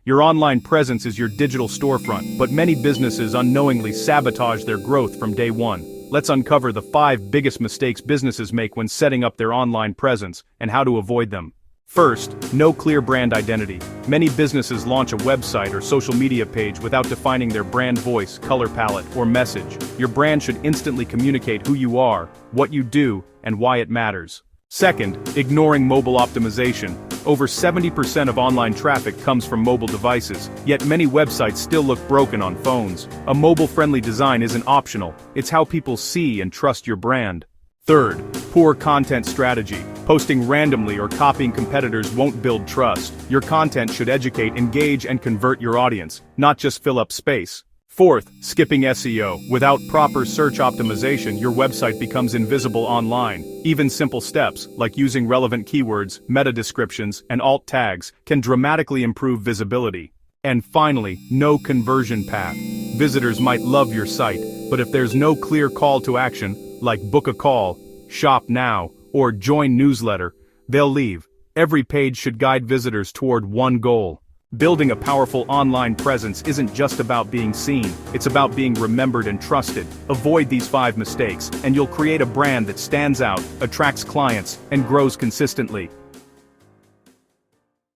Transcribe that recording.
Your online presence is your digital storefront, but many businesses unknowingly sabotage their growth from day one. Let's uncover the 5 biggest mistakes businesses make when setting up their online presence, and how to avoid them. First, no clear brand identity. Many businesses launch a website or social media page without defining their brand voice, color palette, or message. Your brand should instantly communicate who you are, what you do, and why it matters. Second, ignoring mobile optimization. Over 70% of online traffic comes from mobile devices, yet many websites still look broken on phones. A mobile-friendly design isn't optional, it's how people see and trust your brand. Third, poor content strategy. Posting randomly or copying competitors won't build trust. Your content should educate, engage, and convert your audience, not just fill up space. Fourth, skipping SEO. Without proper search optimization, your website becomes invisible online. Even simple steps, like using relevant keywords, meta descriptions, and alt tags, can dramatically improve visibility. And finally, no conversion path. Visitors might love your site, but if there's no clear call to action, like book a call, shop now, or join newsletter, they'll leave. Every page should guide visitors toward one goal. Building a powerful online presence isn't just about being seen, it's about being remembered and trusted. Avoid these 5 mistakes, and you'll create a brand that stands out, attracts clients, and grows consistently.